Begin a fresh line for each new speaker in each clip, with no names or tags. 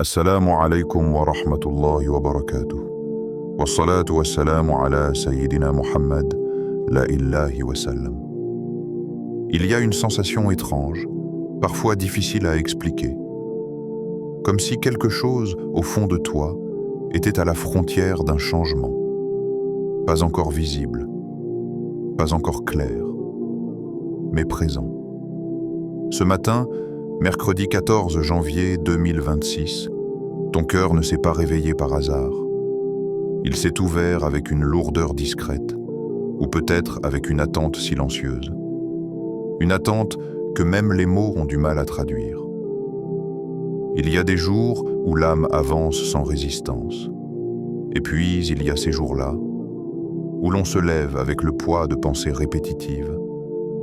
السلام عليكم ورحمة الله وبركاته والصلاة والسلام على سيدنا Muhammad la ilahi wa sallam. Il y a une sensation étrange, parfois difficile à expliquer, comme si quelque chose au fond de toi était à la frontière d'un changement, pas encore visible, pas encore clair, mais présent. Ce matin, mercredi 14 janvier 2026, ton cœur ne s'est pas réveillé par hasard. Il s'est ouvert avec une lourdeur discrète, ou peut-être avec une attente silencieuse. Une attente que même les mots ont du mal à traduire. Il y a des jours où l'âme avance sans résistance. Et puis il y a ces jours-là, où l'on se lève avec le poids de pensées répétitives,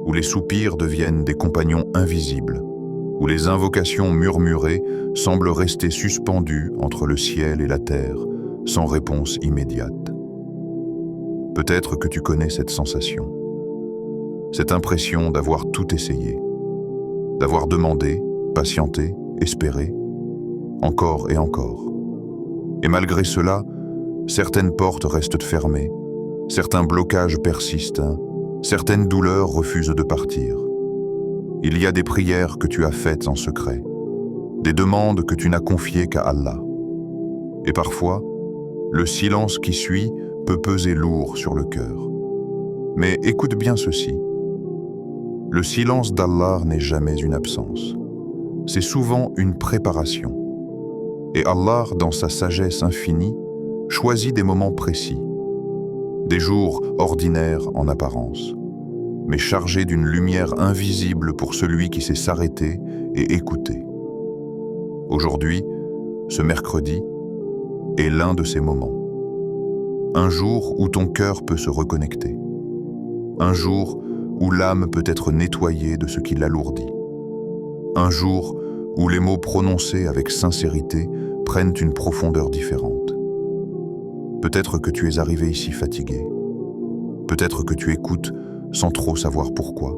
où les soupirs deviennent des compagnons invisibles, où les invocations murmurées semblent rester suspendues entre le ciel et la terre, sans réponse immédiate. Peut-être que tu connais cette sensation, cette impression d'avoir tout essayé, d'avoir demandé, patienté, espéré, encore et encore. Et malgré cela, certaines portes restent fermées, certains blocages persistent, certaines douleurs refusent de partir. Il y a des prières que tu as faites en secret, des demandes que tu n'as confiées qu'à Allah. Et parfois, le silence qui suit peut peser lourd sur le cœur. Mais écoute bien ceci. Le silence d'Allah n'est jamais une absence. C'est souvent une préparation. Et Allah, dans sa sagesse infinie, choisit des moments précis, des jours ordinaires en apparence, mais chargé d'une lumière invisible pour celui qui sait s'arrêter et écouter. Aujourd'hui, ce mercredi, est l'un de ces moments. Un jour où ton cœur peut se reconnecter. Un jour où l'âme peut être nettoyée de ce qui l'alourdit. Un jour où les mots prononcés avec sincérité prennent une profondeur différente. Peut-être que tu es arrivé ici fatigué. Peut-être que tu écoutes sans trop savoir pourquoi.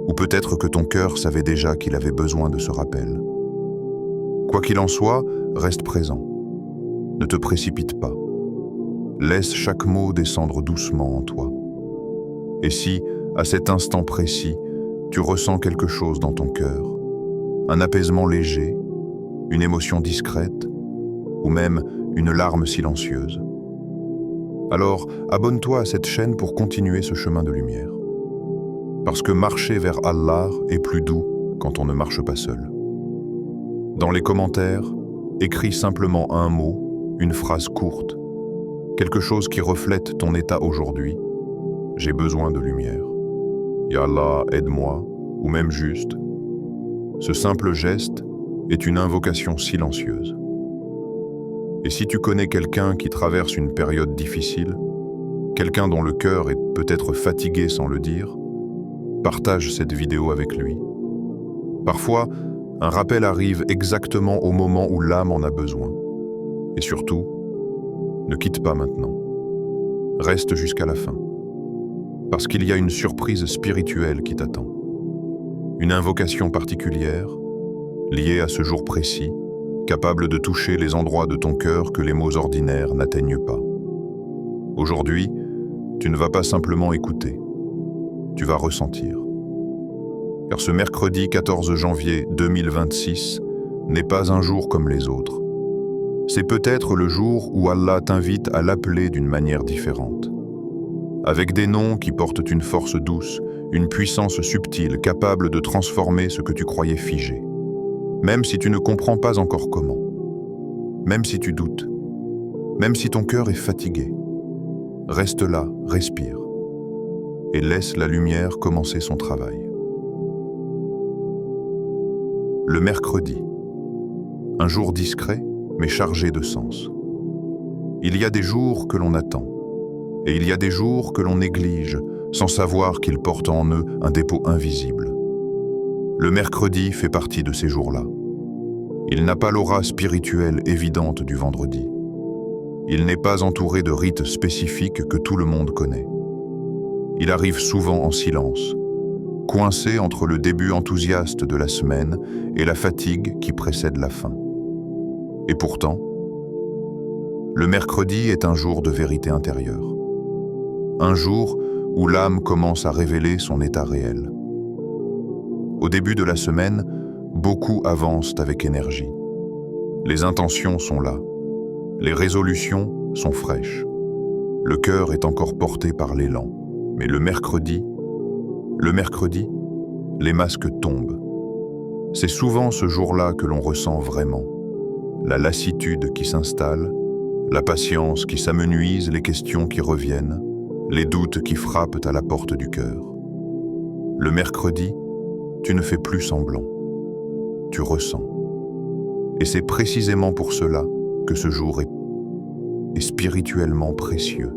Ou peut-être que ton cœur savait déjà qu'il avait besoin de ce rappel. Quoi qu'il en soit, reste présent. Ne te précipite pas. Laisse chaque mot descendre doucement en toi. Et si, à cet instant précis, tu ressens quelque chose dans ton cœur, un apaisement léger, une émotion discrète, ou même une larme silencieuse, alors abonne-toi à cette chaîne pour continuer ce chemin de lumière. Parce que marcher vers Allah est plus doux quand on ne marche pas seul. Dans les commentaires, écris simplement un mot, une phrase courte, quelque chose qui reflète ton état aujourd'hui. J'ai besoin de lumière. Ya Allah, aide-moi, ou même juste. Ce simple geste est une invocation silencieuse. Et si tu connais quelqu'un qui traverse une période difficile, quelqu'un dont le cœur est peut-être fatigué sans le dire, partage cette vidéo avec lui. Parfois, un rappel arrive exactement au moment où l'âme en a besoin. Et surtout, ne quitte pas maintenant. Reste jusqu'à la fin. Parce qu'il y a une surprise spirituelle qui t'attend. Une invocation particulière, liée à ce jour précis, capable de toucher les endroits de ton cœur que les mots ordinaires n'atteignent pas. Aujourd'hui, tu ne vas pas simplement écouter, tu vas ressentir. Car ce mercredi 14 janvier 2026 n'est pas un jour comme les autres. C'est peut-être le jour où Allah t'invite à l'appeler d'une manière différente. Avec des noms qui portent une force douce, une puissance subtile capable de transformer ce que tu croyais figé. Même si tu ne comprends pas encore comment, même si tu doutes, même si ton cœur est fatigué, reste là, respire, et laisse la lumière commencer son travail. Le mercredi, un jour discret, mais chargé de sens. Il y a des jours que l'on attend, et il y a des jours que l'on néglige, sans savoir qu'ils portent en eux un dépôt invisible. Le mercredi fait partie de ces jours-là. Il n'a pas l'aura spirituelle évidente du vendredi. Il n'est pas entouré de rites spécifiques que tout le monde connaît. Il arrive souvent en silence, coincé entre le début enthousiaste de la semaine et la fatigue qui précède la fin. Et pourtant, le mercredi est un jour de vérité intérieure. Un jour où l'âme commence à révéler son état réel. Au début de la semaine, beaucoup avancent avec énergie. Les intentions sont là. Les résolutions sont fraîches. Le cœur est encore porté par l'élan. Mais le mercredi, les masques tombent. C'est souvent ce jour-là que l'on ressent vraiment. La lassitude qui s'installe, la patience qui s'amenuise, les questions qui reviennent, les doutes qui frappent à la porte du cœur. Le mercredi, tu ne fais plus semblant. Tu ressens. Et c'est précisément pour cela que ce jour est spirituellement précieux.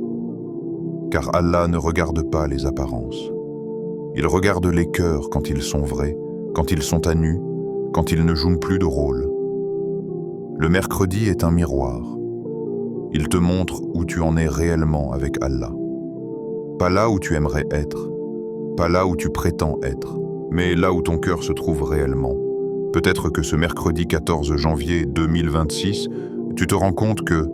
Car Allah ne regarde pas les apparences. Il regarde les cœurs quand ils sont vrais, quand ils sont à nu, quand ils ne jouent plus de rôle. Le mercredi est un miroir. Il te montre où tu en es réellement avec Allah. Pas là où tu aimerais être, pas là où tu prétends être, mais là où ton cœur se trouve réellement. Peut-être que ce mercredi 14 janvier 2026, tu te rends compte que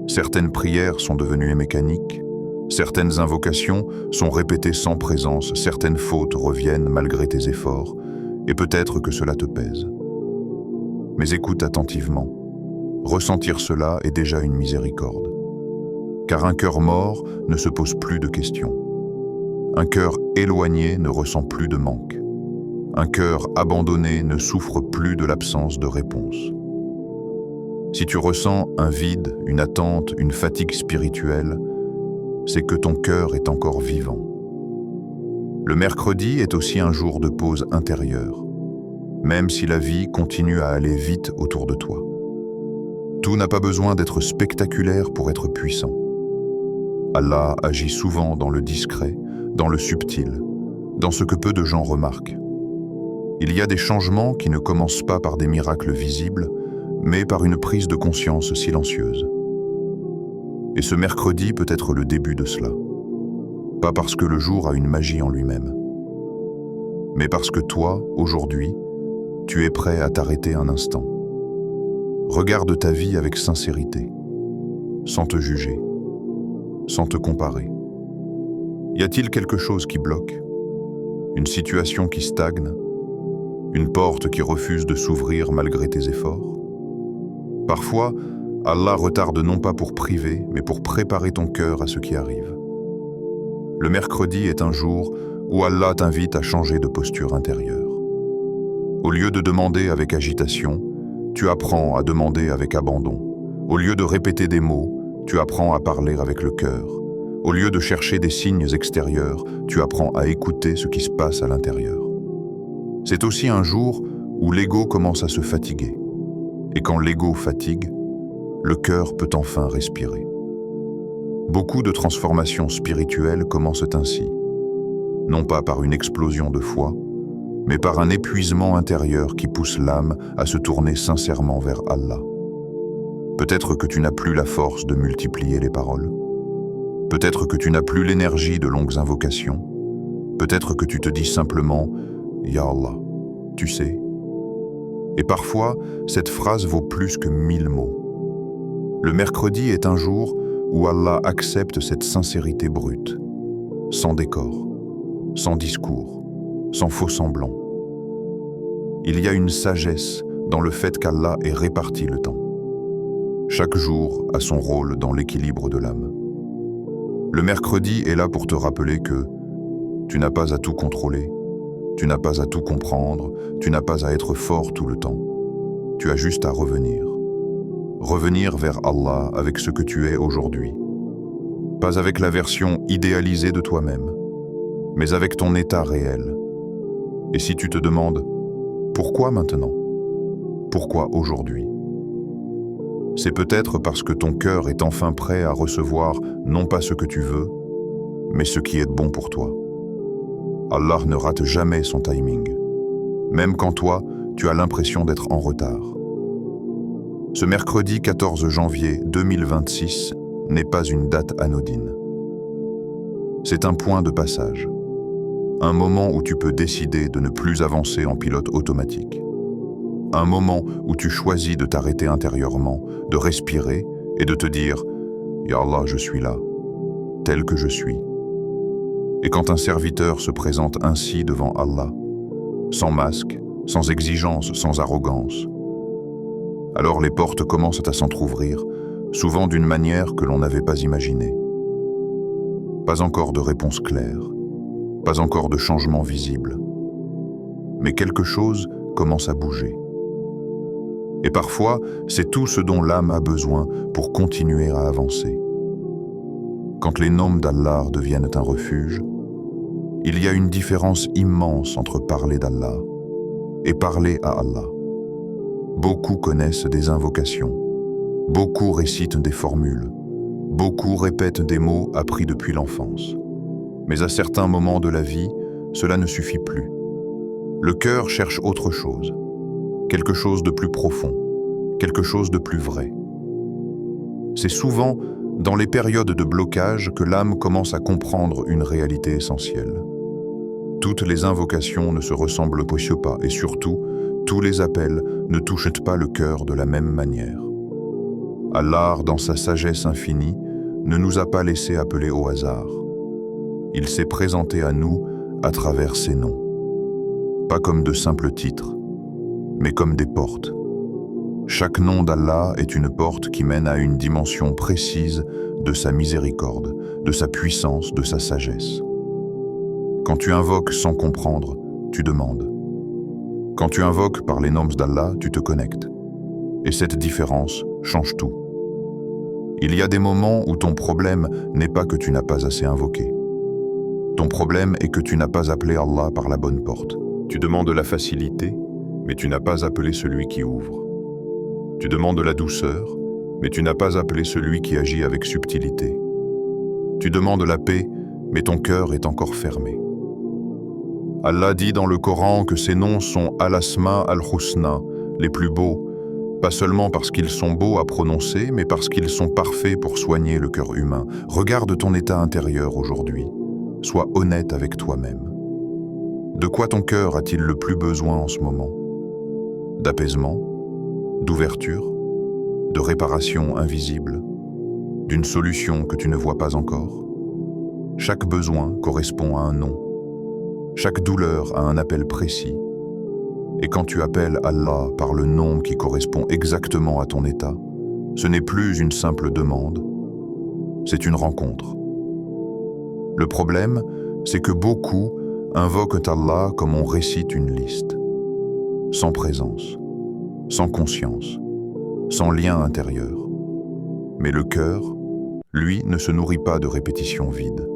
certaines prières sont devenues mécaniques, certaines invocations sont répétées sans présence, certaines fautes reviennent malgré tes efforts, et peut-être que cela te pèse. Mais écoute attentivement. Ressentir cela est déjà une miséricorde. Car un cœur mort ne se pose plus de questions. Un cœur éloigné ne ressent plus de manque. Un cœur abandonné ne souffre plus de l'absence de réponse. Si tu ressens un vide, une attente, une fatigue spirituelle, c'est que ton cœur est encore vivant. Le mercredi est aussi un jour de pause intérieure, même si la vie continue à aller vite autour de toi. Tout n'a pas besoin d'être spectaculaire pour être puissant. Allah agit souvent dans le discret, dans le subtil, dans ce que peu de gens remarquent. Il y a des changements qui ne commencent pas par des miracles visibles, mais par une prise de conscience silencieuse. Et ce mercredi peut être le début de cela. Pas parce que le jour a une magie en lui-même, mais parce que toi, aujourd'hui, tu es prêt à t'arrêter un instant. Regarde ta vie avec sincérité, sans te juger, sans te comparer. Y a-t-il quelque chose qui bloque? Une situation qui stagne? Une porte qui refuse de s'ouvrir malgré tes efforts? Parfois, Allah retarde non pas pour priver, mais pour préparer ton cœur à ce qui arrive. Le mercredi est un jour où Allah t'invite à changer de posture intérieure. Au lieu de demander avec agitation, tu apprends à demander avec abandon. Au lieu de répéter des mots, tu apprends à parler avec le cœur. Au lieu de chercher des signes extérieurs, tu apprends à écouter ce qui se passe à l'intérieur. C'est aussi un jour où l'ego commence à se fatiguer. Et quand l'ego fatigue, le cœur peut enfin respirer. Beaucoup de transformations spirituelles commencent ainsi, non pas par une explosion de foi, mais par un épuisement intérieur qui pousse l'âme à se tourner sincèrement vers Allah. Peut-être que tu n'as plus la force de multiplier les paroles. Peut-être que tu n'as plus l'énergie de longues invocations. Peut-être que tu te dis simplement « Ya Allah, tu sais ». Et parfois, cette phrase vaut plus que 1000 mots. Le mercredi est un jour où Allah accepte cette sincérité brute, sans décor, sans discours, sans faux semblant. Il y a une sagesse dans le fait qu'Allah ait réparti le temps. Chaque jour a son rôle dans l'équilibre de l'âme. Le mercredi est là pour te rappeler que tu n'as pas à tout contrôler, tu n'as pas à tout comprendre, tu n'as pas à être fort tout le temps. Tu as juste à revenir. Revenir vers Allah avec ce que tu es aujourd'hui. Pas avec la version idéalisée de toi-même, mais avec ton état réel. Et si tu te demandes « Pourquoi maintenant ? Pourquoi aujourd'hui ?» C'est peut-être parce que ton cœur est enfin prêt à recevoir non pas ce que tu veux, mais ce qui est bon pour toi. Allah ne rate jamais son timing, même quand toi, tu as l'impression d'être en retard. Ce mercredi 14 janvier 2026 n'est pas une date anodine. C'est un point de passage, un moment où tu peux décider de ne plus avancer en pilote automatique. Un moment où tu choisis de t'arrêter intérieurement, de respirer et de te dire « Ya Allah, je suis là, tel que je suis ». Et quand un serviteur se présente ainsi devant Allah, sans masque, sans exigence, sans arrogance, alors les portes commencent à s'entr'ouvrir, souvent d'une manière que l'on n'avait pas imaginée. Pas encore de réponse claire, pas encore de changement visible, mais quelque chose commence à bouger. Et parfois, c'est tout ce dont l'âme a besoin pour continuer à avancer. Quand les noms d'Allah deviennent un refuge, il y a une différence immense entre parler d'Allah et parler à Allah. Beaucoup connaissent des invocations, beaucoup récitent des formules, beaucoup répètent des mots appris depuis l'enfance. Mais à certains moments de la vie, cela ne suffit plus. Le cœur cherche autre chose, quelque chose de plus profond, quelque chose de plus vrai. C'est souvent dans les périodes de blocage que l'âme commence à comprendre une réalité essentielle. Toutes les invocations ne se ressemblent pas et surtout, tous les appels ne touchent pas le cœur de la même manière. Allah, dans sa sagesse infinie, ne nous a pas laissé appeler au hasard. Il s'est présenté à nous à travers ses noms. Pas comme de simples titres, mais comme des portes. Chaque nom d'Allah est une porte qui mène à une dimension précise de sa miséricorde, de sa puissance, de sa sagesse. Quand tu invoques sans comprendre, tu demandes. Quand tu invoques par les noms d'Allah, tu te connectes. Et cette différence change tout. Il y a des moments où ton problème n'est pas que tu n'as pas assez invoqué. Ton problème est que tu n'as pas appelé Allah par la bonne porte. Tu demandes la facilité, mais tu n'as pas appelé celui qui ouvre. Tu demandes la douceur, mais tu n'as pas appelé celui qui agit avec subtilité. Tu demandes la paix, mais ton cœur est encore fermé. Allah dit dans le Coran que ses noms sont Al-Asma al-Husna, les plus beaux, pas seulement parce qu'ils sont beaux à prononcer, mais parce qu'ils sont parfaits pour soigner le cœur humain. Regarde ton état intérieur aujourd'hui. Sois honnête avec toi-même. De quoi ton cœur a-t-il le plus besoin en ce moment? D'apaisement? D'ouverture? De réparation invisible? D'une solution que tu ne vois pas encore? Chaque besoin correspond à un nom. Chaque douleur a un appel précis. Et quand tu appelles Allah par le nom qui correspond exactement à ton état, ce n'est plus une simple demande, c'est une rencontre. Le problème, c'est que beaucoup invoquent Allah comme on récite une liste, sans présence, sans conscience, sans lien intérieur. Mais le cœur, lui, ne se nourrit pas de répétitions vides.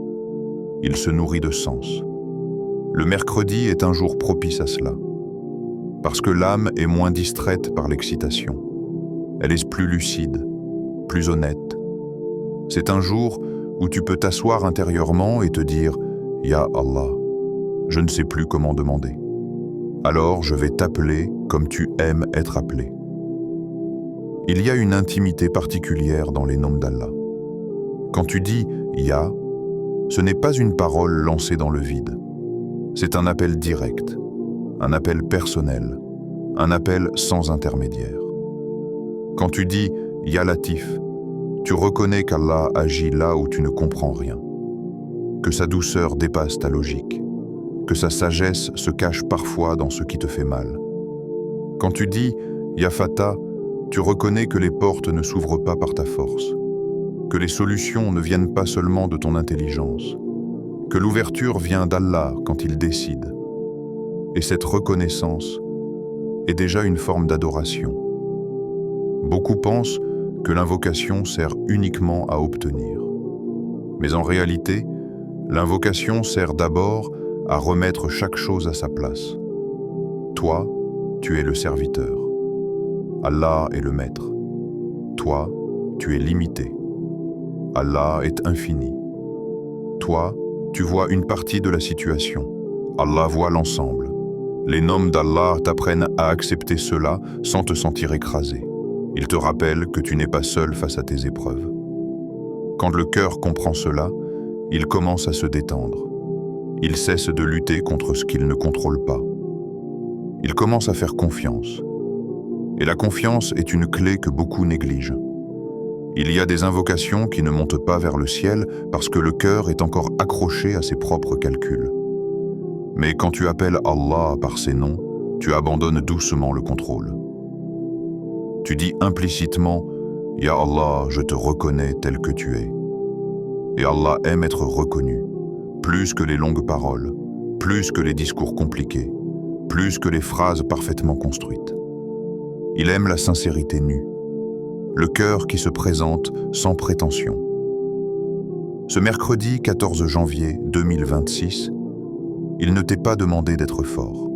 Il se nourrit de sens. Le mercredi est un jour propice à cela, parce que l'âme est moins distraite par l'excitation. Elle est plus lucide, plus honnête. C'est un jour où tu peux t'asseoir intérieurement et te dire « Ya Allah, je ne sais plus comment demander. Alors je vais t'appeler comme tu aimes être appelé. » Il y a une intimité particulière dans les noms d'Allah. Quand tu dis « Ya », ce n'est pas une parole lancée dans le vide. C'est un appel direct, un appel personnel, un appel sans intermédiaire. Quand tu dis « Ya Latif », tu reconnais qu'Allah agit là où tu ne comprends rien, que sa douceur dépasse ta logique, que sa sagesse se cache parfois dans ce qui te fait mal. Quand tu dis « Ya Fata », tu reconnais que les portes ne s'ouvrent pas par ta force, que les solutions ne viennent pas seulement de ton intelligence, que l'ouverture vient d'Allah quand il décide. Et cette reconnaissance est déjà une forme d'adoration. Beaucoup pensent que l'invocation sert uniquement à obtenir. Mais en réalité, l'invocation sert d'abord à remettre chaque chose à sa place. Toi, tu es le serviteur. Allah est le maître. Toi, tu es limité. Allah est infini. Toi, tu vois une partie de la situation. Allah voit l'ensemble. Les noms d'Allah t'apprennent à accepter cela sans te sentir écrasé. Ils te rappellent que tu n'es pas seul face à tes épreuves. Quand le cœur comprend cela, il commence à se détendre. Il cesse de lutter contre ce qu'il ne contrôle pas. Il commence à faire confiance. Et la confiance est une clé que beaucoup négligent. Il y a des invocations qui ne montent pas vers le ciel parce que le cœur est encore accroché à ses propres calculs. Mais quand tu appelles Allah par ses noms, tu abandonnes doucement le contrôle. Tu dis implicitement « Ya Allah, je te reconnais tel que tu es ». Et Allah aime être reconnu, plus que les longues paroles, plus que les discours compliqués, plus que les phrases parfaitement construites. Il aime la sincérité nue, le cœur qui se présente sans prétention. Ce mercredi 14 janvier 2026, il ne t'est pas demandé d'être fort.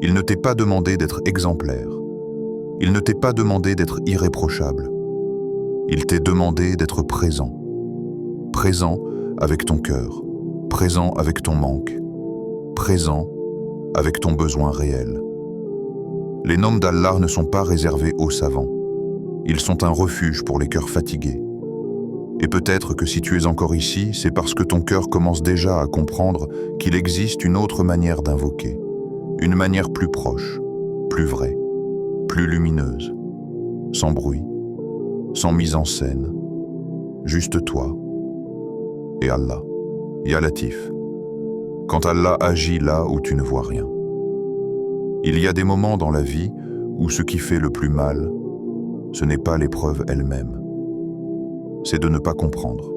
Il ne t'est pas demandé d'être exemplaire. Il ne t'est pas demandé d'être irréprochable. Il t'est demandé d'être présent. Présent avec ton cœur, présent avec ton manque, présent avec ton besoin réel. Les noms d'Allah ne sont pas réservés aux savants. Ils sont un refuge pour les cœurs fatigués. Et peut-être que si tu es encore ici, c'est parce que ton cœur commence déjà à comprendre qu'il existe une autre manière d'invoquer, une manière plus proche, plus vraie, plus lumineuse, sans bruit, sans mise en scène, juste toi et Allah, Ya Latif. Quand Allah agit là où tu ne vois rien. Il y a des moments dans la vie où ce qui fait le plus mal, ce n'est pas l'épreuve elle-même. C'est de ne pas comprendre.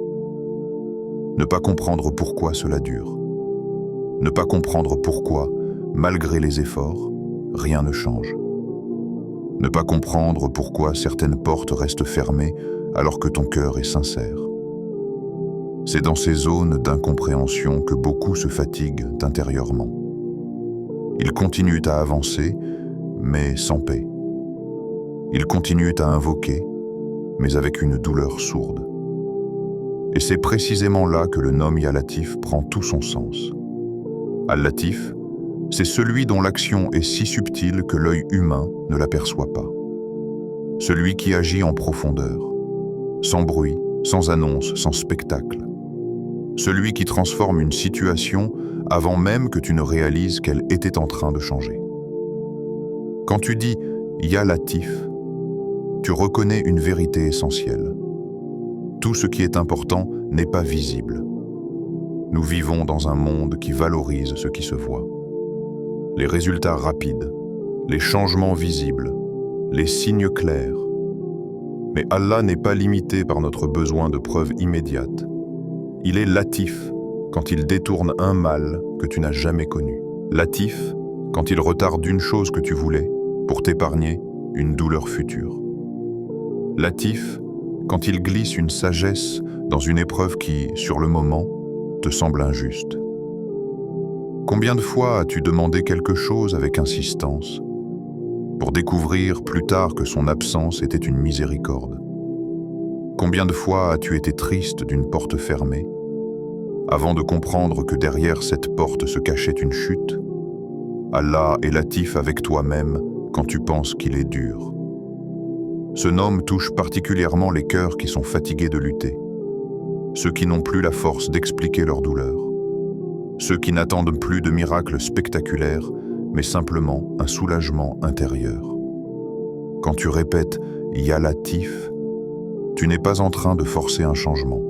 Ne pas comprendre pourquoi cela dure. Ne pas comprendre pourquoi, malgré les efforts, rien ne change. Ne pas comprendre pourquoi certaines portes restent fermées alors que ton cœur est sincère. C'est dans ces zones d'incompréhension que beaucoup se fatiguent intérieurement. Ils continuent à avancer, mais sans paix. Ils continuent à invoquer, mais avec une douleur sourde. Et c'est précisément là que le nom Ya Latif prend tout son sens. Al-Latif, c'est celui dont l'action est si subtile que l'œil humain ne l'aperçoit pas. Celui qui agit en profondeur, sans bruit, sans annonce, sans spectacle. Celui qui transforme une situation avant même que tu ne réalises qu'elle était en train de changer. Quand tu dis « Ya Latif », tu reconnais une vérité essentielle. Tout ce qui est important n'est pas visible. Nous vivons dans un monde qui valorise ce qui se voit. Les résultats rapides, les changements visibles, les signes clairs. Mais Allah n'est pas limité par notre besoin de preuves immédiates. Il est Latif quand il détourne un mal que tu n'as jamais connu. Latif quand il retarde une chose que tu voulais pour t'épargner une douleur future. Latif quand il glisse une sagesse dans une épreuve qui, sur le moment, te semble injuste. Combien de fois as-tu demandé quelque chose avec insistance pour découvrir plus tard que son absence était une miséricorde? Combien de fois as-tu été triste d'une porte fermée, avant de comprendre que derrière cette porte se cachait une chute? Allah est Latif avec toi-même quand tu penses qu'il est dur. Ce nom touche particulièrement les cœurs qui sont fatigués de lutter, ceux qui n'ont plus la force d'expliquer leur douleur, ceux qui n'attendent plus de miracles spectaculaires, mais simplement un soulagement intérieur. Quand tu répètes « Ya Latif », tu n'es pas en train de forcer un changement.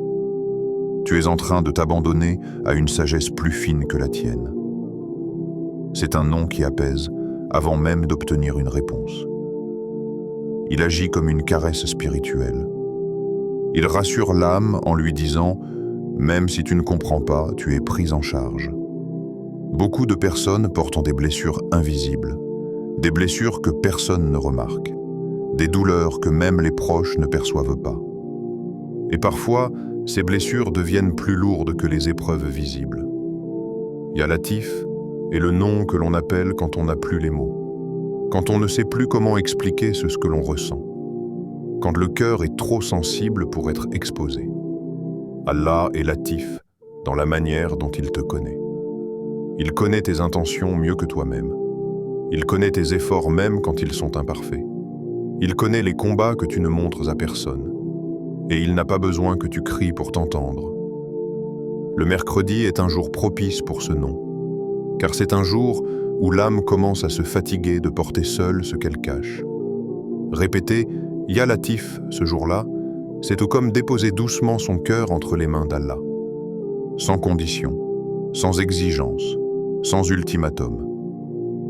Tu es en train de t'abandonner à une sagesse plus fine que la tienne. C'est un nom qui apaise avant même d'obtenir une réponse. Il agit comme une caresse spirituelle. Il rassure l'âme en lui disant « Même si tu ne comprends pas, tu es pris en charge ». Beaucoup de personnes portent des blessures invisibles, des blessures que personne ne remarque, des douleurs que même les proches ne perçoivent pas. Et parfois, ces blessures deviennent plus lourdes que les épreuves visibles. Ya Latif est le nom que l'on appelle quand on n'a plus les mots, quand on ne sait plus comment expliquer ce que l'on ressent, quand le cœur est trop sensible pour être exposé. Allah est Latif dans la manière dont il te connaît. Il connaît tes intentions mieux que toi-même. Il connaît tes efforts même quand ils sont imparfaits. Il connaît les combats que tu ne montres à personne. Et il n'a pas besoin que tu cries pour t'entendre. Le mercredi est un jour propice pour ce nom, car c'est un jour où l'âme commence à se fatiguer de porter seule ce qu'elle cache. Répéter « Ya Latif » ce jour-là, c'est tout comme déposer doucement son cœur entre les mains d'Allah. Sans condition, sans exigence, sans ultimatum.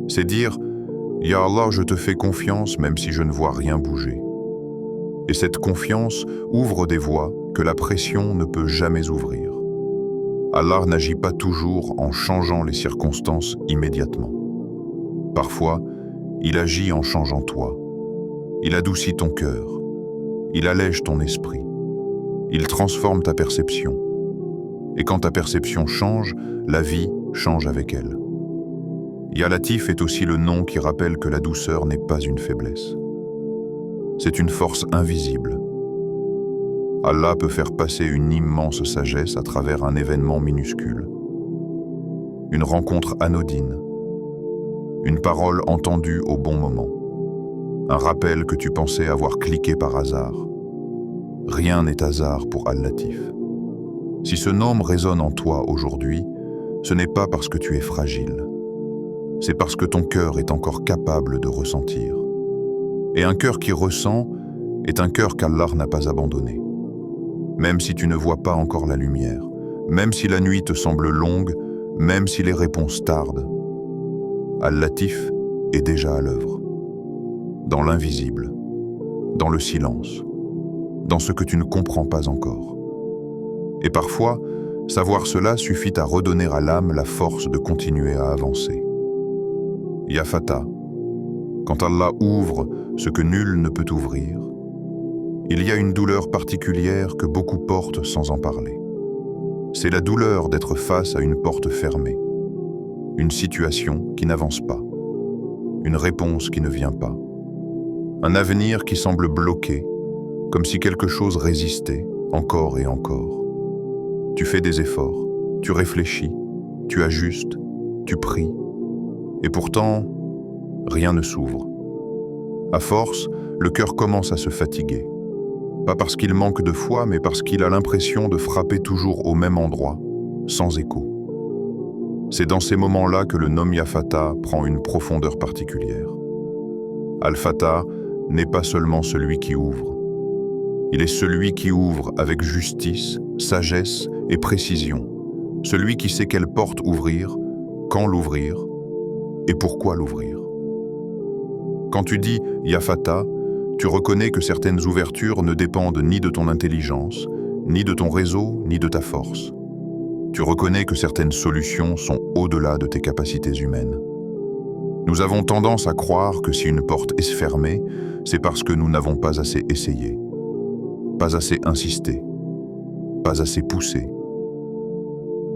C'est dire « Ya Allah, je te fais confiance même si je ne vois rien bouger ». Et cette confiance ouvre des voies que la pression ne peut jamais ouvrir. Allah n'agit pas toujours en changeant les circonstances immédiatement. Parfois, il agit en changeant toi. Il adoucit ton cœur. Il allège ton esprit. Il transforme ta perception. Et quand ta perception change, la vie change avec elle. Ya Latif est aussi le nom qui rappelle que la douceur n'est pas une faiblesse. C'est une force invisible. Allah peut faire passer une immense sagesse à travers un événement minuscule. Une rencontre anodine. Une parole entendue au bon moment. Un rappel que tu pensais avoir cliqué par hasard. Rien n'est hasard pour Al-Latif. Si ce nom résonne en toi aujourd'hui, ce n'est pas parce que tu es fragile. C'est parce que ton cœur est encore capable de ressentir. Et un cœur qui ressent est un cœur qu'Allah n'a pas abandonné. Même si tu ne vois pas encore la lumière, même si la nuit te semble longue, même si les réponses tardent, Al-Latif est déjà à l'œuvre. Dans l'invisible, dans le silence, dans ce que tu ne comprends pas encore. Et parfois, savoir cela suffit à redonner à l'âme la force de continuer à avancer. Ya Fatah, quand Allah ouvre ce que nul ne peut ouvrir, il y a une douleur particulière que beaucoup portent sans en parler. C'est la douleur d'être face à une porte fermée, une situation qui n'avance pas, une réponse qui ne vient pas, un avenir qui semble bloqué, comme si quelque chose résistait encore et encore. Tu fais des efforts, tu réfléchis, tu ajustes, tu pries, et pourtant, rien ne s'ouvre. À force, le cœur commence à se fatiguer. Pas parce qu'il manque de foi, mais parce qu'il a l'impression de frapper toujours au même endroit, sans écho. C'est dans ces moments-là que le nom Ya Fatah prend une profondeur particulière. Al-Fatah n'est pas seulement celui qui ouvre. Il est celui qui ouvre avec justice, sagesse et précision. Celui qui sait quelle porte ouvrir, quand l'ouvrir et pourquoi l'ouvrir. Quand tu dis Ya Fatah, tu reconnais que certaines ouvertures ne dépendent ni de ton intelligence, ni de ton réseau, ni de ta force. Tu reconnais que certaines solutions sont au-delà de tes capacités humaines. Nous avons tendance à croire que si une porte est fermée, c'est parce que nous n'avons pas assez essayé, pas assez insisté, pas assez poussé.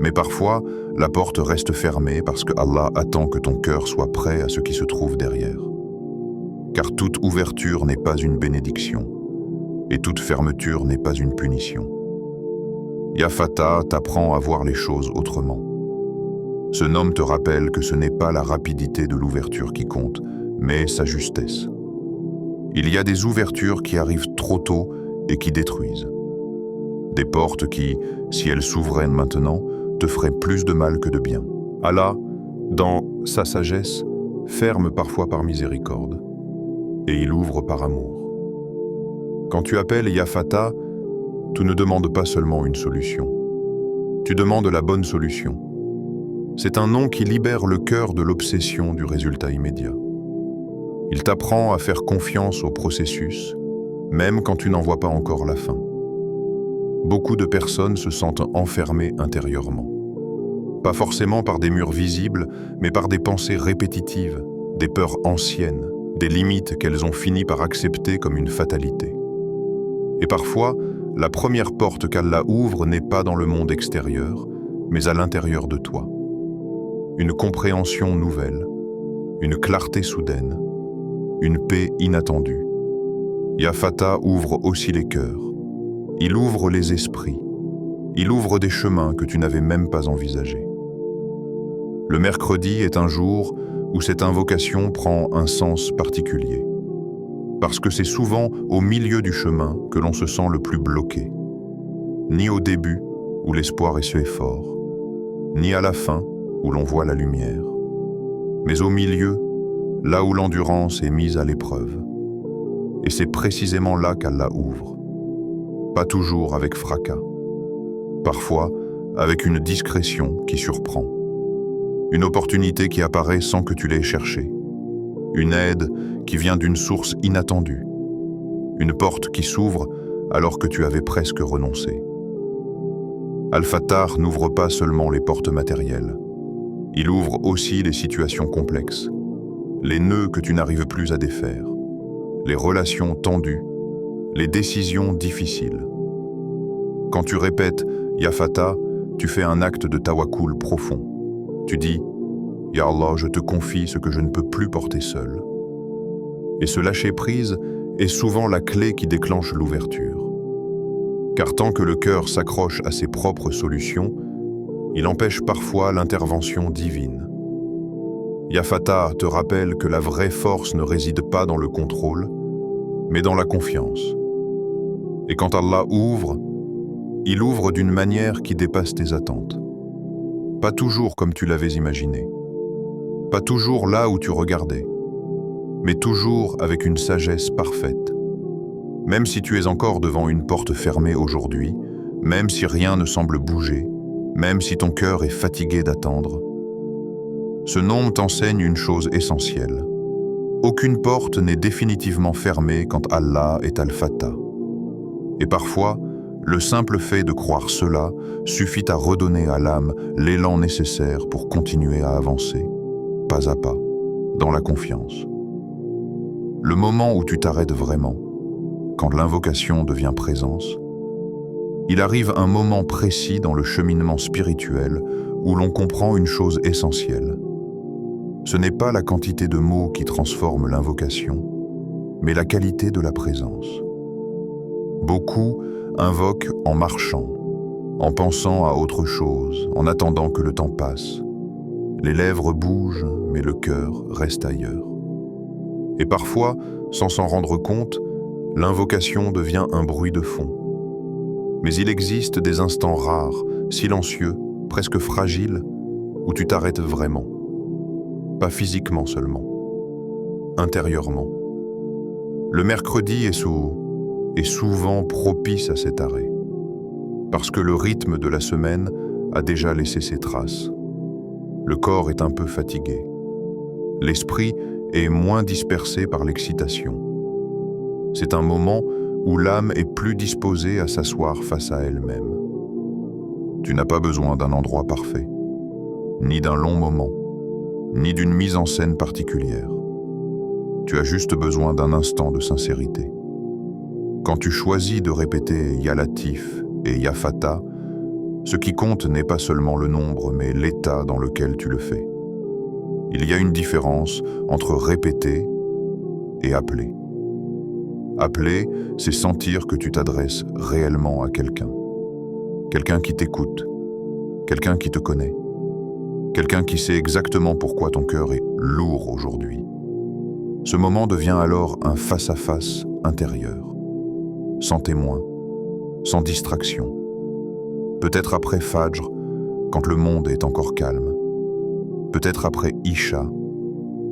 Mais parfois, la porte reste fermée parce que Allah attend que ton cœur soit prêt à ce qui se trouve derrière. Car toute ouverture n'est pas une bénédiction, et toute fermeture n'est pas une punition. Ya Fatah t'apprend à voir les choses autrement. Ce nom te rappelle que ce n'est pas la rapidité de l'ouverture qui compte, mais sa justesse. Il y a des ouvertures qui arrivent trop tôt et qui détruisent. Des portes qui, si elles s'ouvraient maintenant, te feraient plus de mal que de bien. Allah, dans sa sagesse, ferme parfois par miséricorde, et il ouvre par amour. Quand tu appelles Ya Fatah, tu ne demandes pas seulement une solution. Tu demandes la bonne solution. C'est un nom qui libère le cœur de l'obsession du résultat immédiat. Il t'apprend à faire confiance au processus, même quand tu n'en vois pas encore la fin. Beaucoup de personnes se sentent enfermées intérieurement. Pas forcément par des murs visibles, mais par des pensées répétitives, des peurs anciennes, des limites qu'elles ont fini par accepter comme une fatalité. Et parfois, la première porte qu'Allah ouvre n'est pas dans le monde extérieur, mais à l'intérieur de toi. Une compréhension nouvelle, une clarté soudaine, une paix inattendue. Ya Fatah ouvre aussi les cœurs. Il ouvre les esprits. Il ouvre des chemins que tu n'avais même pas envisagés. Le mercredi est un jour où cette invocation prend un sens particulier. Parce que c'est souvent au milieu du chemin que l'on se sent le plus bloqué. Ni au début, où l'espoir est fort, ni à la fin, où l'on voit la lumière, mais au milieu, là où l'endurance est mise à l'épreuve. Et c'est précisément là qu'Allah ouvre. Pas toujours avec fracas. Parfois, avec une discrétion qui surprend. Une opportunité qui apparaît sans que tu l'aies cherchée. Une aide qui vient d'une source inattendue. Une porte qui s'ouvre alors que tu avais presque renoncé. Al-Fattar n'ouvre pas seulement les portes matérielles. Il ouvre aussi les situations complexes, les nœuds que tu n'arrives plus à défaire, les relations tendues, les décisions difficiles. Quand tu répètes « Ya Fatah », tu fais un acte de tawakkul profond. Tu dis « Ya Allah, je te confie ce que je ne peux plus porter seul ». Et ce lâcher-prise est souvent la clé qui déclenche l'ouverture. Car tant que le cœur s'accroche à ses propres solutions, il empêche parfois l'intervention divine. Ya Fatah te rappelle que la vraie force ne réside pas dans le contrôle, mais dans la confiance. Et quand Allah ouvre, il ouvre d'une manière qui dépasse tes attentes. Pas toujours comme tu l'avais imaginé. Pas toujours là où tu regardais. Mais toujours avec une sagesse parfaite. Même si tu es encore devant une porte fermée aujourd'hui, même si rien ne semble bouger, même si ton cœur est fatigué d'attendre, ce nom t'enseigne une chose essentielle. Aucune porte n'est définitivement fermée quand Allah est Al-Fatah. Et parfois, le simple fait de croire cela suffit à redonner à l'âme l'élan nécessaire pour continuer à avancer, pas à pas, dans la confiance. Le moment où tu t'arrêtes vraiment, quand l'invocation devient présence, il arrive un moment précis dans le cheminement spirituel où l'on comprend une chose essentielle. Ce n'est pas la quantité de mots qui transforme l'invocation, mais la qualité de la présence. Beaucoup invoquent en marchant, en pensant à autre chose, en attendant que le temps passe. Les lèvres bougent, mais le cœur reste ailleurs. Et parfois, sans s'en rendre compte, l'invocation devient un bruit de fond. Mais il existe des instants rares, silencieux, presque fragiles, où tu t'arrêtes vraiment. Pas physiquement seulement, intérieurement. Le mercredi est souvent propice à cet arrêt, parce que le rythme de la semaine a déjà laissé ses traces. Le corps est un peu fatigué. L'esprit est moins dispersé par l'excitation. C'est un moment où l'âme est plus disposée à s'asseoir face à elle-même. Tu n'as pas besoin d'un endroit parfait, ni d'un long moment, ni d'une mise en scène particulière. Tu as juste besoin d'un instant de sincérité. Quand tu choisis de répéter Ya Latif et Ya Fatah, ce qui compte n'est pas seulement le nombre, mais l'état dans lequel tu le fais. Il y a une différence entre répéter et appeler. Appeler, c'est sentir que tu t'adresses réellement à quelqu'un. Quelqu'un qui t'écoute, quelqu'un qui te connaît, quelqu'un qui sait exactement pourquoi ton cœur est lourd aujourd'hui. Ce moment devient alors un face-à-face intérieur, sans témoin, sans distraction. Peut-être après Fajr, quand le monde est encore calme. Peut-être après Isha,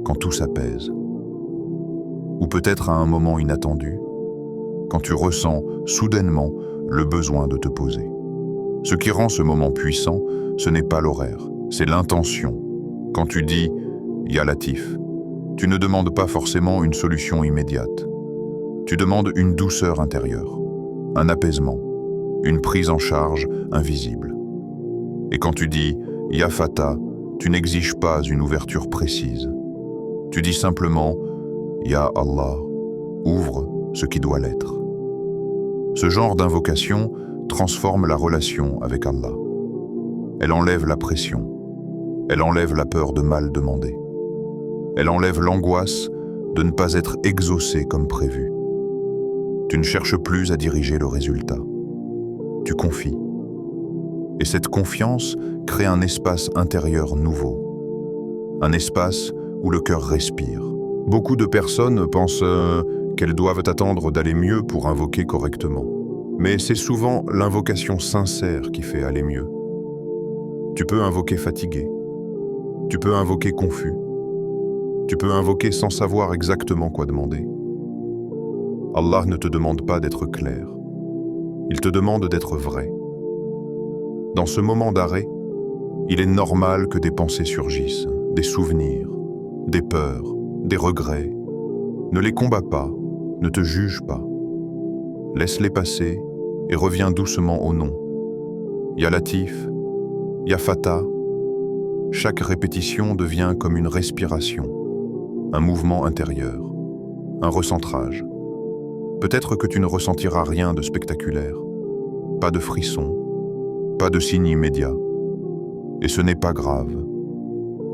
quand tout s'apaise. Ou peut-être à un moment inattendu, quand tu ressens soudainement le besoin de te poser. Ce qui rend ce moment puissant, ce n'est pas l'horaire, c'est l'intention. Quand tu dis « Ya Latif », tu ne demandes pas forcément une solution immédiate. Tu demandes une douceur intérieure, un apaisement, une prise en charge invisible. Et quand tu dis « Ya Fatah », tu n'exiges pas une ouverture précise. Tu dis simplement « Ya Allah », ouvre ce qui doit l'être. Ce genre d'invocation transforme la relation avec Allah. Elle enlève la pression. Elle enlève la peur de mal demander. Elle enlève l'angoisse de ne pas être exaucé comme prévu. Tu ne cherches plus à diriger le résultat. Tu confies. Et cette confiance crée un espace intérieur nouveau. Un espace où le cœur respire. Beaucoup de personnes pensent qu'elles doivent attendre d'aller mieux pour invoquer correctement. Mais c'est souvent l'invocation sincère qui fait aller mieux. Tu peux invoquer fatigué. Tu peux invoquer confus. Tu peux invoquer sans savoir exactement quoi demander. Allah ne te demande pas d'être clair. Il te demande d'être vrai. Dans ce moment d'arrêt, il est normal que des pensées surgissent, des souvenirs, des peurs, des regrets. Ne les combats pas, ne te juge pas. Laisse-les passer et reviens doucement au nom. Ya Latif, Ya Fatah. Chaque répétition devient comme une respiration, un mouvement intérieur, un recentrage. Peut-être que tu ne ressentiras rien de spectaculaire, pas de frisson, pas de signe immédiat. Et ce n'est pas grave,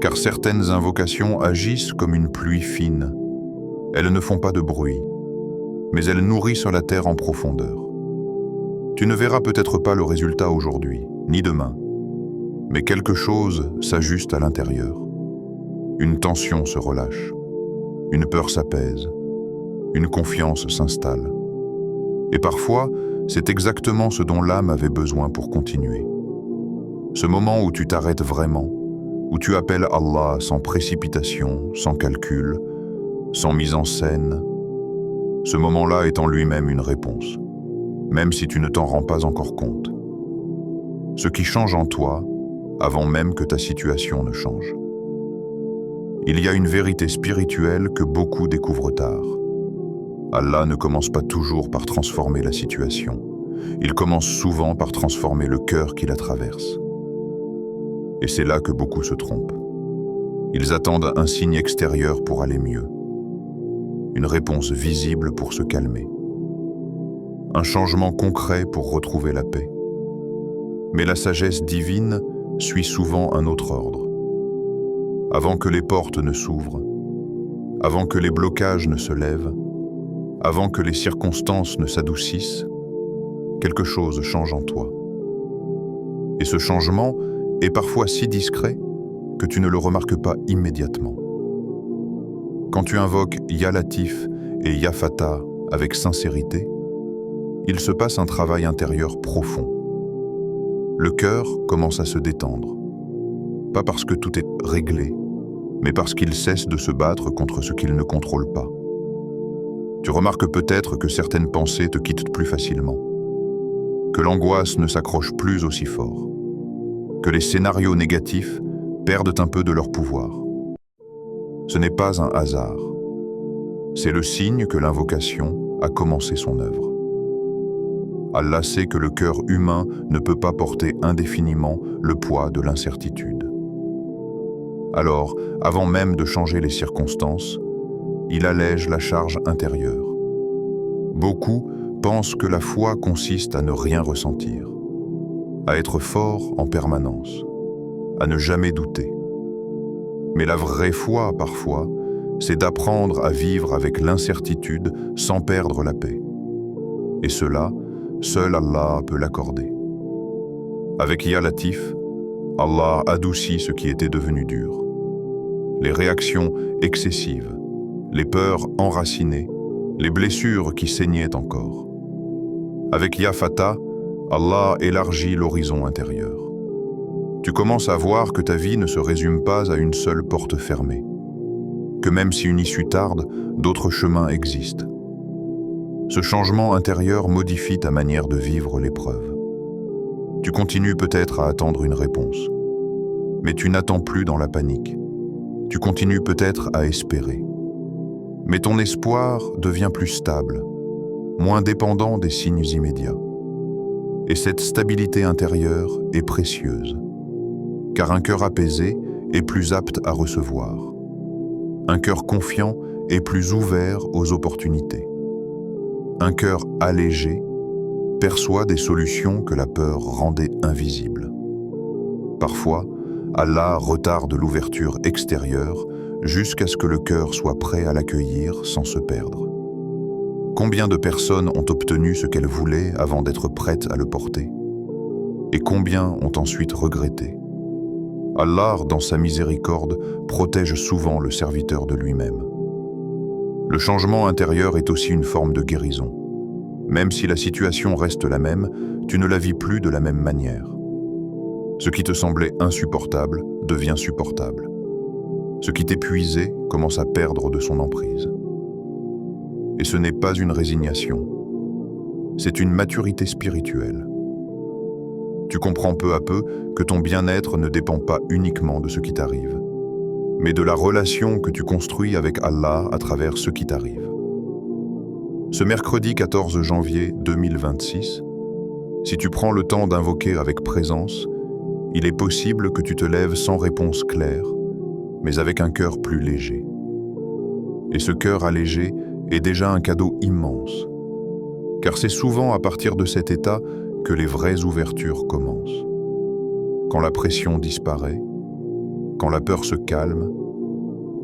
car certaines invocations agissent comme une pluie fine. Elles ne font pas de bruit, mais elles nourrissent la terre en profondeur. Tu ne verras peut-être pas le résultat aujourd'hui, ni demain, mais quelque chose s'ajuste à l'intérieur. Une tension se relâche, une peur s'apaise, une confiance s'installe. Et parfois, c'est exactement ce dont l'âme avait besoin pour continuer. Ce moment où tu t'arrêtes vraiment, où tu appelles Allah sans précipitation, sans calcul, sans mise en scène, ce moment-là est en lui-même une réponse, même si tu ne t'en rends pas encore compte. Ce qui change en toi, avant même que ta situation ne change. Il y a une vérité spirituelle que beaucoup découvrent tard. Allah ne commence pas toujours par transformer la situation. Il commence souvent par transformer le cœur qui la traverse. Et c'est là que beaucoup se trompent. Ils attendent un signe extérieur pour aller mieux. Une réponse visible pour se calmer. Un changement concret pour retrouver la paix. Mais la sagesse divine suit souvent un autre ordre. Avant que les portes ne s'ouvrent, avant que les blocages ne se lèvent, avant que les circonstances ne s'adoucissent, quelque chose change en toi. Et ce changement est parfois si discret que tu ne le remarques pas immédiatement. Quand tu invoques Ya Latif et Ya Fatah avec sincérité, il se passe un travail intérieur profond. Le cœur commence à se détendre, pas parce que tout est réglé, mais parce qu'il cesse de se battre contre ce qu'il ne contrôle pas. Tu remarques peut-être que certaines pensées te quittent plus facilement, que l'angoisse ne s'accroche plus aussi fort, que les scénarios négatifs perdent un peu de leur pouvoir. Ce n'est pas un hasard. C'est le signe que l'invocation a commencé son œuvre. Allah sait que le cœur humain ne peut pas porter indéfiniment le poids de l'incertitude. Alors, avant même de changer les circonstances, il allège la charge intérieure. Beaucoup pensent que la foi consiste à ne rien ressentir, à être fort en permanence, à ne jamais douter. Mais la vraie foi, parfois, c'est d'apprendre à vivre avec l'incertitude sans perdre la paix. Et cela, seul Allah peut l'accorder. Avec Ya Latif, Allah adoucit ce qui était devenu dur. Les réactions excessives, les peurs enracinées, les blessures qui saignaient encore. Avec Ya Fatah, Allah élargit l'horizon intérieur. Tu commences à voir que ta vie ne se résume pas à une seule porte fermée, que même si une issue tarde, d'autres chemins existent. Ce changement intérieur modifie ta manière de vivre l'épreuve. Tu continues peut-être à attendre une réponse, mais tu n'attends plus dans la panique. Tu continues peut-être à espérer. Mais ton espoir devient plus stable, moins dépendant des signes immédiats. Et cette stabilité intérieure est précieuse, car un cœur apaisé est plus apte à recevoir. Un cœur confiant est plus ouvert aux opportunités. Un cœur allégé perçoit des solutions que la peur rendait invisibles. Parfois, Allah retarde l'ouverture extérieure jusqu'à ce que le cœur soit prêt à l'accueillir sans se perdre. Combien de personnes ont obtenu ce qu'elles voulaient avant d'être prêtes à le porter? Et combien ont ensuite regretté? Allah, dans sa miséricorde, protège souvent le serviteur de lui-même. Le changement intérieur est aussi une forme de guérison. Même si la situation reste la même, tu ne la vis plus de la même manière. Ce qui te semblait insupportable devient supportable. Ce qui t'épuisait commence à perdre de son emprise. Et ce n'est pas une résignation. C'est une maturité spirituelle. Tu comprends peu à peu que ton bien-être ne dépend pas uniquement de ce qui t'arrive, mais de la relation que tu construis avec Allah à travers ce qui t'arrive. Ce mercredi 14 janvier 2026, si tu prends le temps d'invoquer avec présence, il est possible que tu te lèves sans réponse claire, mais avec un cœur plus léger. Et ce cœur allégé est déjà un cadeau immense, car c'est souvent à partir de cet état que les vraies ouvertures commencent. Quand la pression disparaît, quand la peur se calme,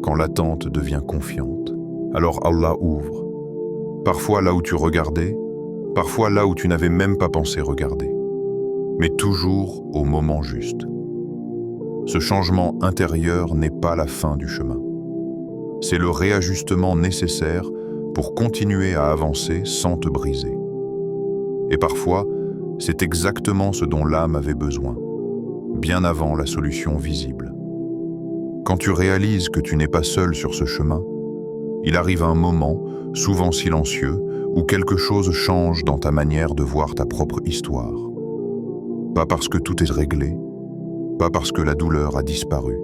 quand l'attente devient confiante, alors Allah ouvre. Parfois là où tu regardais, parfois là où tu n'avais même pas pensé regarder, mais toujours au moment juste. Ce changement intérieur n'est pas la fin du chemin. C'est le réajustement nécessaire pour continuer à avancer sans te briser. Et parfois, c'est exactement ce dont l'âme avait besoin, bien avant la solution visible. Quand tu réalises que tu n'es pas seul sur ce chemin, il arrive un moment, souvent silencieux, où quelque chose change dans ta manière de voir ta propre histoire. Pas parce que tout est réglé, pas parce que la douleur a disparu,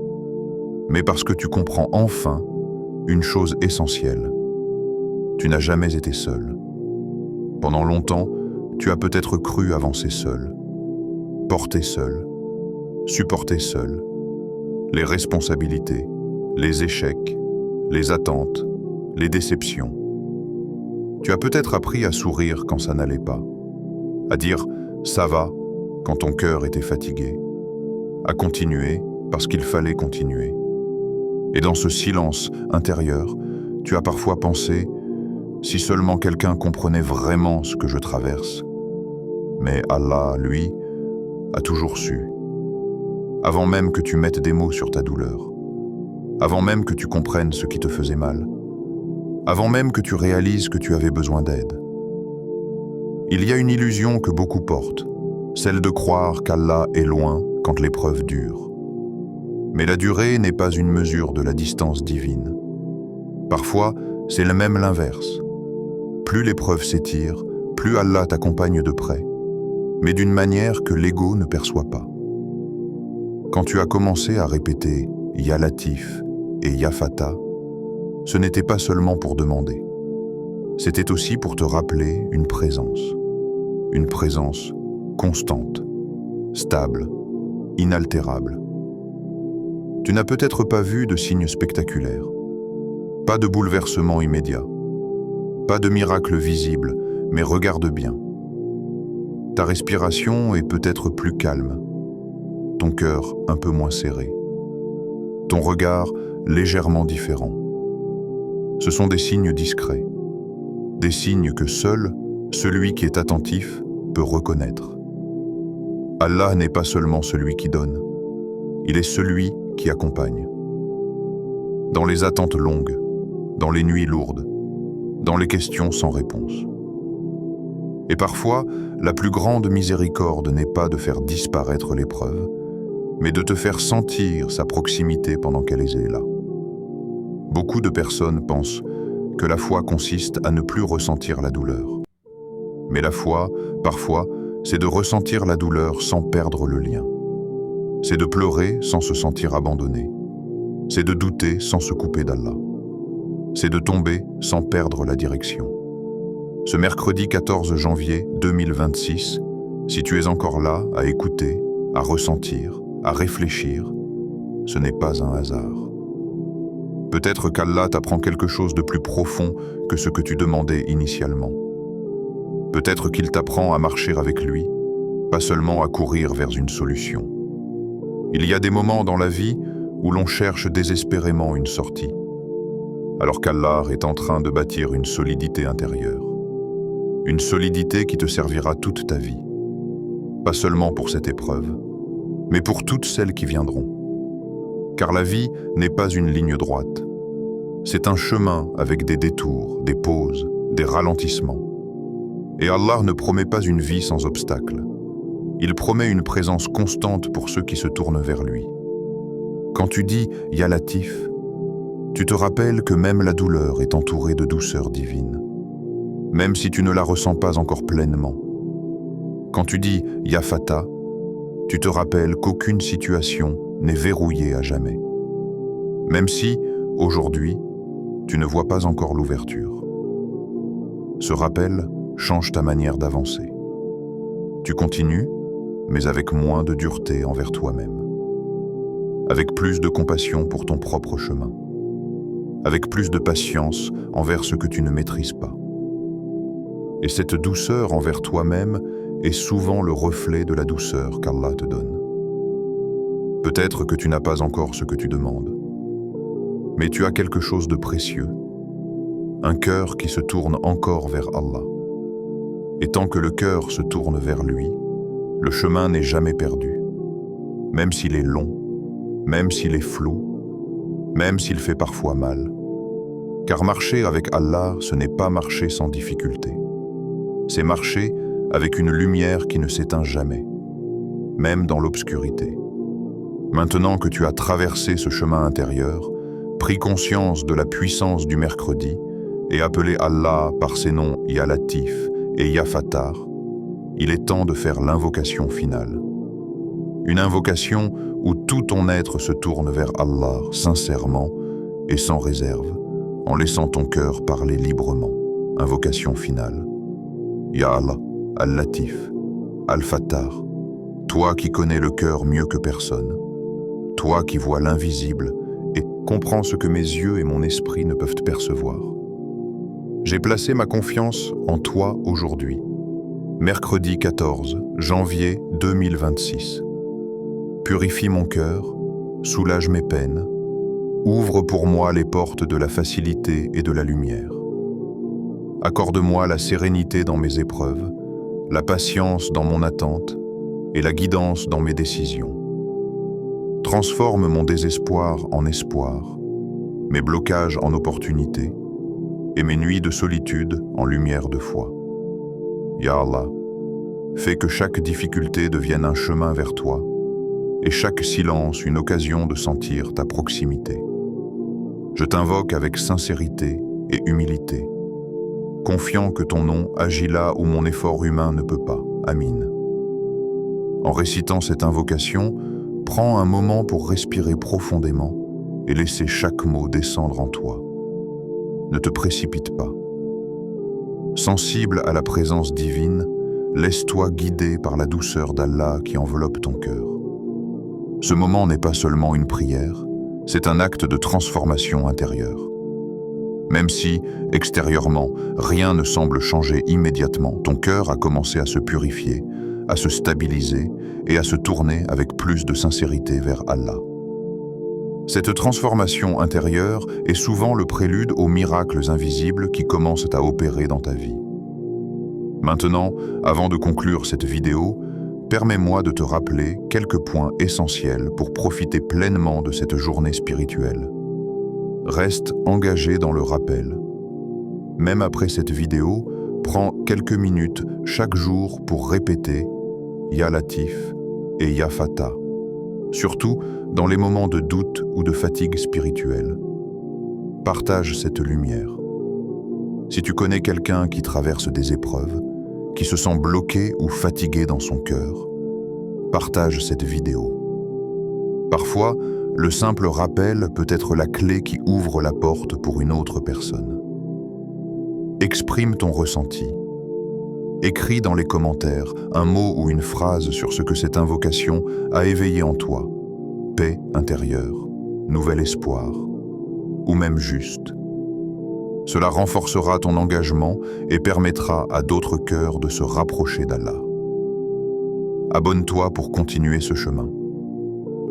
mais parce que tu comprends enfin une chose essentielle. Tu n'as jamais été seul. Pendant longtemps, tu as peut-être cru avancer seul, porter seul, supporter seul, les responsabilités, les échecs, les attentes, les déceptions. Tu as peut-être appris à sourire quand ça n'allait pas, à dire « ça va » quand ton cœur était fatigué, à continuer parce qu'il fallait continuer. Et dans ce silence intérieur, tu as parfois pensé « si seulement quelqu'un comprenait vraiment ce que je traverse ». Mais Allah, lui, a toujours su. Avant même que tu mettes des mots sur ta douleur, avant même que tu comprennes ce qui te faisait mal, avant même que tu réalises que tu avais besoin d'aide. Il y a une illusion que beaucoup portent, celle de croire qu'Allah est loin quand l'épreuve dure. Mais la durée n'est pas une mesure de la distance divine. Parfois, c'est même l'inverse. Plus l'épreuve s'étire, plus Allah t'accompagne de près, mais d'une manière que l'ego ne perçoit pas. Quand tu as commencé à répéter « Ya Latif » et « Ya Fatah », ce n'était pas seulement pour demander. C'était aussi pour te rappeler une présence constante, stable, inaltérable. Tu n'as peut-être pas vu de signes spectaculaires, pas de bouleversement immédiat, pas de miracle visible, mais regarde bien. Ta respiration est peut-être plus calme, ton cœur un peu moins serré, ton regard légèrement différent. Ce sont des signes discrets, des signes que seul celui qui est attentif peut reconnaître. Allah n'est pas seulement celui qui donne, il est celui qui accompagne. Dans les attentes longues, dans les nuits lourdes, dans les questions sans réponse. Et parfois, la plus grande miséricorde n'est pas de faire disparaître l'épreuve, mais de te faire sentir sa proximité pendant qu'elle est là. Beaucoup de personnes pensent que la foi consiste à ne plus ressentir la douleur. Mais la foi, parfois, c'est de ressentir la douleur sans perdre le lien. C'est de pleurer sans se sentir abandonné. C'est de douter sans se couper d'Allah. C'est de tomber sans perdre la direction. Ce mercredi 14 janvier 2026, si tu es encore là à écouter, à ressentir, à réfléchir, ce n'est pas un hasard. Peut-être qu'Allah t'apprend quelque chose de plus profond que ce que tu demandais initialement. Peut-être qu'il t'apprend à marcher avec lui, pas seulement à courir vers une solution. Il y a des moments dans la vie où l'on cherche désespérément une sortie, alors qu'Allah est en train de bâtir une solidité intérieure. Une solidité qui te servira toute ta vie. Pas seulement pour cette épreuve, mais pour toutes celles qui viendront. Car la vie n'est pas une ligne droite. C'est un chemin avec des détours, des pauses, des ralentissements. Et Allah ne promet pas une vie sans obstacles. Il promet une présence constante pour ceux qui se tournent vers lui. Quand tu dis « Ya Latif », tu te rappelles que même la douleur est entourée de douceur divine. même si tu ne la ressens pas encore pleinement. Quand tu dis « Ya Fata », tu te rappelles qu'aucune situation n'est verrouillée à jamais. Même si, aujourd'hui, tu ne vois pas encore l'ouverture. Ce rappel change ta manière d'avancer. Tu continues, mais avec moins de dureté envers toi-même. Avec plus de compassion pour ton propre chemin. Avec plus de patience envers ce que tu ne maîtrises pas. Et cette douceur envers toi-même est souvent le reflet de la douceur qu'Allah te donne. Peut-être que tu n'as pas encore ce que tu demandes, mais tu as quelque chose de précieux, un cœur qui se tourne encore vers Allah. Et tant que le cœur se tourne vers lui, le chemin n'est jamais perdu, même s'il est long, même s'il est flou, même s'il fait parfois mal. Car marcher avec Allah, ce n'est pas marcher sans difficulté. C'est marcher avec une lumière qui ne s'éteint jamais, même dans l'obscurité. Maintenant que tu as traversé ce chemin intérieur, pris conscience de la puissance du mercredi et appelé Allah par ses noms Ya Latif et Ya Fattar, il est temps de faire l'invocation finale. Une invocation où tout ton être se tourne vers Allah sincèrement et sans réserve, en laissant ton cœur parler librement. Invocation finale. Ya Allah, Al-Latif, Al-Fattar, toi qui connais le cœur mieux que personne, toi qui vois l'invisible et comprends ce que mes yeux et mon esprit ne peuvent percevoir. J'ai placé ma confiance en toi aujourd'hui, mercredi 14 janvier 2026. Purifie mon cœur, soulage mes peines, ouvre pour moi les portes de la facilité et de la lumière. Accorde-moi la sérénité dans mes épreuves, la patience dans mon attente et la guidance dans mes décisions. Transforme mon désespoir en espoir, mes blocages en opportunités et mes nuits de solitude en lumière de foi. Ya Allah, fais que chaque difficulté devienne un chemin vers toi et chaque silence une occasion de sentir ta proximité. Je t'invoque avec sincérité et humilité, confiant que ton nom agit là où mon effort humain ne peut pas. Amin. En récitant cette invocation, prends un moment pour respirer profondément et laisser chaque mot descendre en toi. Ne te précipite pas. Sensible à la présence divine, laisse-toi guider par la douceur d'Allah qui enveloppe ton cœur. Ce moment n'est pas seulement une prière, c'est un acte de transformation intérieure. Même si, extérieurement, rien ne semble changer immédiatement, ton cœur a commencé à se purifier, à se stabiliser et à se tourner avec plus de sincérité vers Allah. Cette transformation intérieure est souvent le prélude aux miracles invisibles qui commencent à opérer dans ta vie. Maintenant, avant de conclure cette vidéo, permets-moi de te rappeler quelques points essentiels pour profiter pleinement de cette journée spirituelle. Reste engagé dans le rappel. Même après cette vidéo, prends quelques minutes chaque jour pour répéter Ya Latif et Ya Fata, surtout dans les moments de doute ou de fatigue spirituelle. Partage cette lumière. Si tu connais quelqu'un qui traverse des épreuves, qui se sent bloqué ou fatigué dans son cœur, partage cette vidéo. Parfois, le simple rappel peut être la clé qui ouvre la porte pour une autre personne. Exprime ton ressenti. Écris dans les commentaires un mot ou une phrase sur ce que cette invocation a éveillé en toi. Paix intérieure, nouvel espoir, ou même juste. Cela renforcera ton engagement et permettra à d'autres cœurs de se rapprocher d'Allah. Abonne-toi pour continuer ce chemin.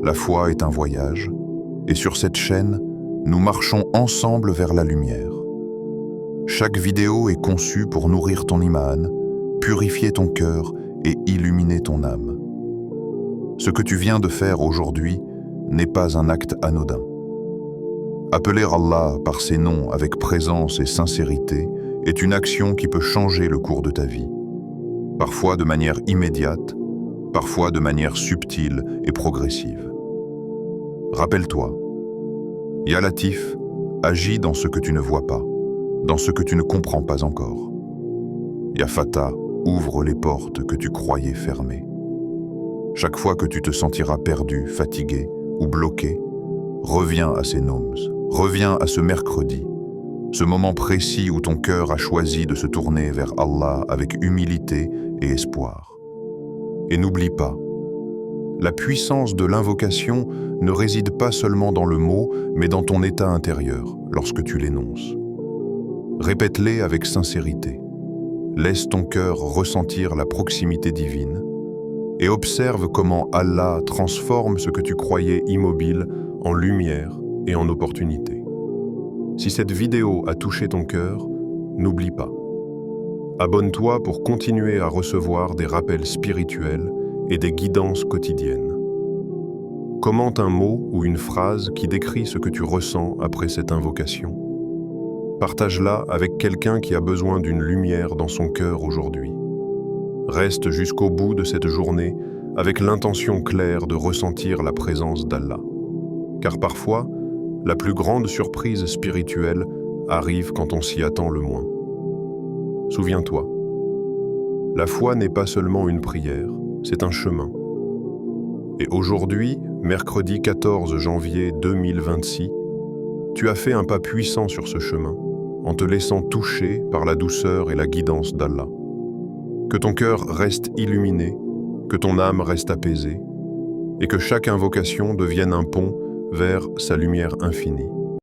La foi est un voyage, et sur cette chaîne, nous marchons ensemble vers la lumière. Chaque vidéo est conçue pour nourrir ton iman, purifier ton cœur et illuminer ton âme. Ce que tu viens de faire aujourd'hui n'est pas un acte anodin. Appeler Allah par ses noms avec présence et sincérité est une action qui peut changer le cours de ta vie, parfois de manière immédiate, parfois de manière subtile et progressive. Rappelle-toi, Ya Latif agit dans ce que tu ne vois pas, dans ce que tu ne comprends pas encore. Ya Fatah, ouvre les portes que tu croyais fermées. Chaque fois que tu te sentiras perdu, fatigué ou bloqué, reviens à ces noms, reviens à ce mercredi, ce moment précis où ton cœur a choisi de se tourner vers Allah avec humilité et espoir. Et n'oublie pas, la puissance de l'invocation ne réside pas seulement dans le mot, mais dans ton état intérieur lorsque tu l'énonces. Répète-les avec sincérité. Laisse ton cœur ressentir la proximité divine et observe comment Allah transforme ce que tu croyais immobile en lumière et en opportunité. Si cette vidéo a touché ton cœur, n'oublie pas. Abonne-toi pour continuer à recevoir des rappels spirituels et des guidances quotidiennes. Commente un mot ou une phrase qui décrit ce que tu ressens après cette invocation. Partage-la avec quelqu'un qui a besoin d'une lumière dans son cœur aujourd'hui. Reste jusqu'au bout de cette journée avec l'intention claire de ressentir la présence d'Allah. Car parfois, la plus grande surprise spirituelle arrive quand on s'y attend le moins. Souviens-toi, la foi n'est pas seulement une prière, c'est un chemin. Et aujourd'hui, mercredi 14 janvier 2026, tu as fait un pas puissant sur ce chemin, en te laissant toucher par la douceur et la guidance d'Allah. Que ton cœur reste illuminé, que ton âme reste apaisée, et que chaque invocation devienne un pont vers sa lumière infinie.